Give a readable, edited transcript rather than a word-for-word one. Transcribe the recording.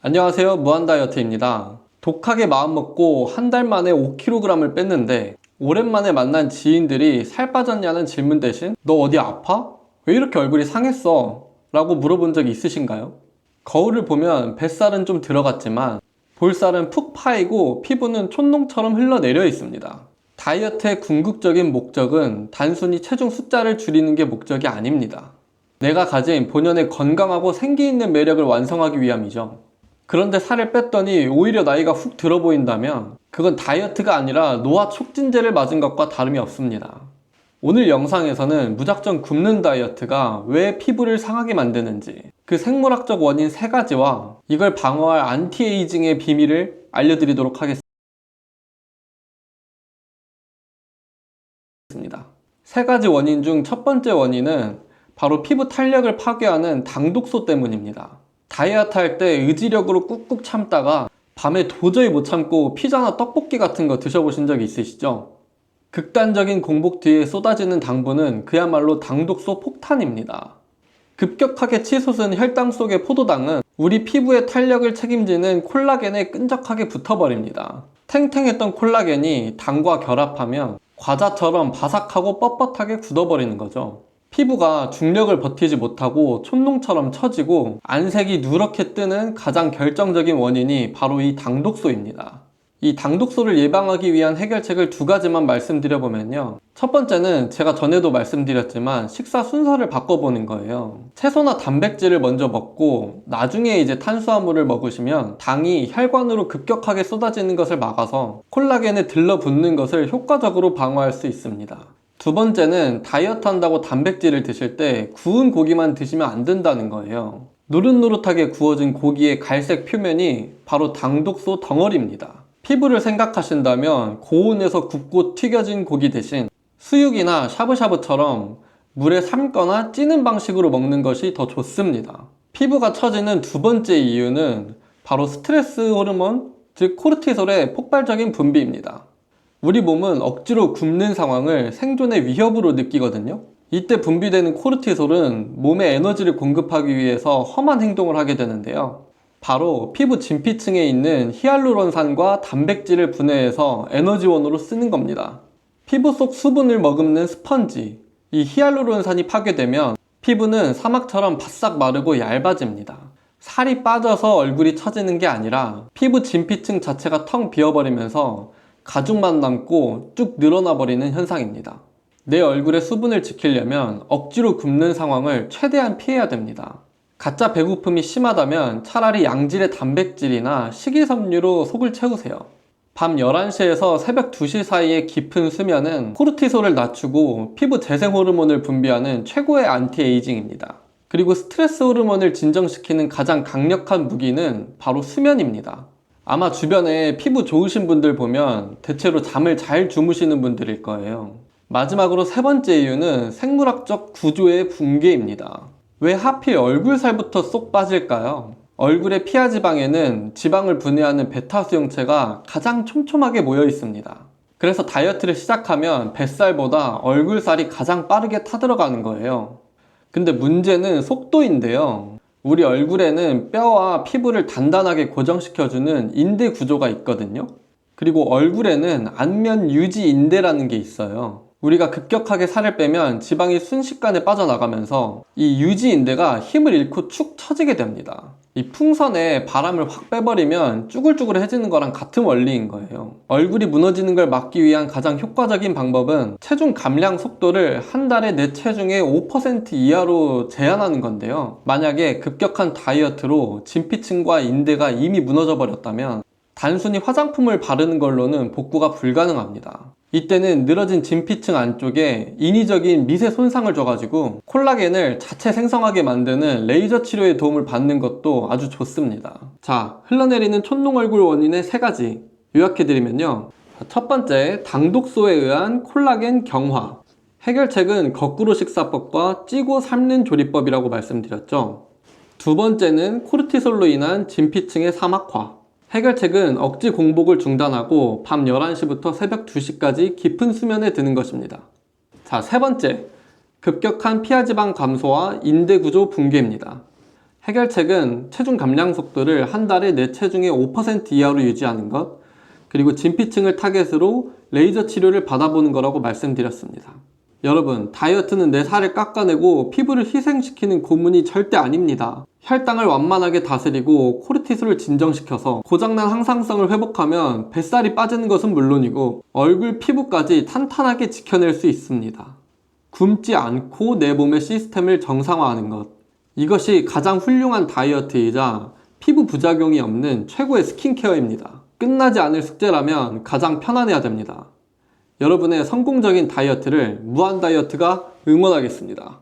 안녕하세요, 무한다이어트입니다. 독하게 마음먹고 한 달 만에 5kg을 뺐는데 오랜만에 만난 지인들이 살 빠졌냐는 질문 대신 너 어디 아파? 왜 이렇게 얼굴이 상했어? 라고 물어본 적이 있으신가요? 거울을 보면 뱃살은 좀 들어갔지만 볼살은 푹 파이고 피부는 촌농처럼 흘러내려 있습니다. 다이어트의 궁극적인 목적은 단순히 체중 숫자를 줄이는 게 목적이 아닙니다. 내가 가진 본연의 건강하고 생기 있는 매력을 완성하기 위함이죠. 그런데 살을 뺐더니 오히려 나이가 훅 들어 보인다면 그건 다이어트가 아니라 노화 촉진제를 맞은 것과 다름이 없습니다. 오늘 영상에서는 무작정 굶는 다이어트가 왜 피부를 상하게 만드는지, 그 생물학적 원인 3가지와 이걸 방어할 안티에이징의 비밀을 알려드리도록 하겠습니다. 3가지 원인 중 첫 번째 원인은 바로 피부 탄력을 파괴하는 당독소 때문입니다. 다이어트 할 때 의지력으로 꾹꾹 참다가 밤에 도저히 못 참고 피자나 떡볶이 같은 거 드셔보신 적 있으시죠? 극단적인 공복 뒤에 쏟아지는 당분은 그야말로 당독소 폭탄입니다. 급격하게 치솟은 혈당 속의 포도당은 우리 피부의 탄력을 책임지는 콜라겐에 끈적하게 붙어버립니다. 탱탱했던 콜라겐이 당과 결합하면 과자처럼 바삭하고 뻣뻣하게 굳어버리는 거죠. 피부가 중력을 버티지 못하고 촌농처럼 처지고 안색이 누렇게 뜨는 가장 결정적인 원인이 바로 이 당독소입니다. 이 당독소를 예방하기 위한 해결책을 2가지만 말씀드려보면요. 첫 번째는 제가 전에도 말씀드렸지만 식사 순서를 바꿔보는 거예요. 채소나 단백질을 먼저 먹고 나중에 이제 탄수화물을 먹으시면 당이 혈관으로 급격하게 쏟아지는 것을 막아서 콜라겐에 들러붙는 것을 효과적으로 방어할 수 있습니다. 2번째는 다이어트 한다고 단백질을 드실 때 구운 고기만 드시면 안 된다는 거예요. 노릇노릇하게 구워진 고기의 갈색 표면이 바로 당독소 덩어리입니다. 피부를 생각하신다면 고온에서 굽고 튀겨진 고기 대신 수육이나 샤브샤브처럼 물에 삶거나 찌는 방식으로 먹는 것이 더 좋습니다. 피부가 처지는 2번째 이유는 바로 스트레스 호르몬, 즉 코르티솔의 폭발적인 분비입니다. 우리 몸은 억지로 굶는 상황을 생존의 위협으로 느끼거든요. 이때 분비되는 코르티솔은 몸에 에너지를 공급하기 위해서 험한 행동을 하게 되는데요. 바로 피부 진피층에 있는 히알루론산과 단백질을 분해해서 에너지원으로 쓰는 겁니다. 피부 속 수분을 머금는 스펀지, 이 히알루론산이 파괴되면 피부는 사막처럼 바싹 마르고 얇아집니다. 살이 빠져서 얼굴이 처지는 게 아니라 피부 진피층 자체가 텅 비어버리면서 가죽만 남고 쭉 늘어나 버리는 현상입니다. 내 얼굴의 수분을 지키려면 억지로 굶는 상황을 최대한 피해야 됩니다. 가짜 배고픔이 심하다면 차라리 양질의 단백질이나 식이섬유로 속을 채우세요. 밤 11시에서 새벽 2시 사이의 깊은 수면은 코르티솔을 낮추고 피부 재생 호르몬을 분비하는 최고의 안티에이징입니다. 그리고 스트레스 호르몬을 진정시키는 가장 강력한 무기는 바로 수면입니다. 아마 주변에 피부 좋으신 분들 보면 대체로 잠을 잘 주무시는 분들일 거예요. 마지막으로 3번째 이유는 생물학적 구조의 붕괴입니다. 왜 하필 얼굴살부터 쏙 빠질까요? 얼굴의 피하 지방에는 지방을 분해하는 베타 수용체가 가장 촘촘하게 모여 있습니다. 그래서 다이어트를 시작하면 뱃살보다 얼굴살이 가장 빠르게 타들어가는 거예요. 근데 문제는 속도인데요. 우리 얼굴에는 뼈와 피부를 단단하게 고정시켜주는 인대 구조가 있거든요. 그리고 얼굴에는 안면 유지 인대라는 게 있어요. 우리가 급격하게 살을 빼면 지방이 순식간에 빠져나가면서 이 유지 인대가 힘을 잃고 축 처지게 됩니다. 이 풍선에 바람을 확 빼버리면 쭈글쭈글해지는 거랑 같은 원리인 거예요. 얼굴이 무너지는 걸 막기 위한 가장 효과적인 방법은 체중 감량 속도를 한 달에 내 체중의 5% 이하로 제한하는 건데요. 만약에 급격한 다이어트로 진피층과 인대가 이미 무너져 버렸다면 단순히 화장품을 바르는 걸로는 복구가 불가능합니다. 이때는 늘어진 진피층 안쪽에 인위적인 미세 손상을 줘가지고 콜라겐을 자체 생성하게 만드는 레이저 치료의 도움을 받는 것도 아주 좋습니다. 자, 흘러내리는 촌농 얼굴 원인의 3가지 요약해드리면요. 첫 번째, 당독소에 의한 콜라겐 경화. 해결책은 거꾸로 식사법과 찌고 삶는 조리법이라고 말씀드렸죠. 2번째는 코르티솔로 인한 진피층의 사막화. 해결책은 억지 공복을 중단하고 밤 11시부터 새벽 2시까지 깊은 수면에 드는 것입니다. 자, 3번째, 급격한 피하지방 감소와 인대구조 붕괴입니다. 해결책은 체중 감량 속도를 한 달에 내 체중의 5% 이하로 유지하는 것, 그리고 진피층을 타겟으로 레이저 치료를 받아보는 거라고 말씀드렸습니다. 여러분, 다이어트는 내 살을 깎아내고 피부를 희생시키는 고문이 절대 아닙니다. 혈당을 완만하게 다스리고 코르티솔을 진정시켜서 고장난 항상성을 회복하면 뱃살이 빠지는 것은 물론이고 얼굴 피부까지 탄탄하게 지켜낼 수 있습니다. 굶지 않고 내 몸의 시스템을 정상화하는 것, 이것이 가장 훌륭한 다이어트이자 피부 부작용이 없는 최고의 스킨케어입니다. 끝나지 않을 숙제라면 가장 편안해야 됩니다. 여러분의 성공적인 다이어트를 무한 다이어트가 응원하겠습니다.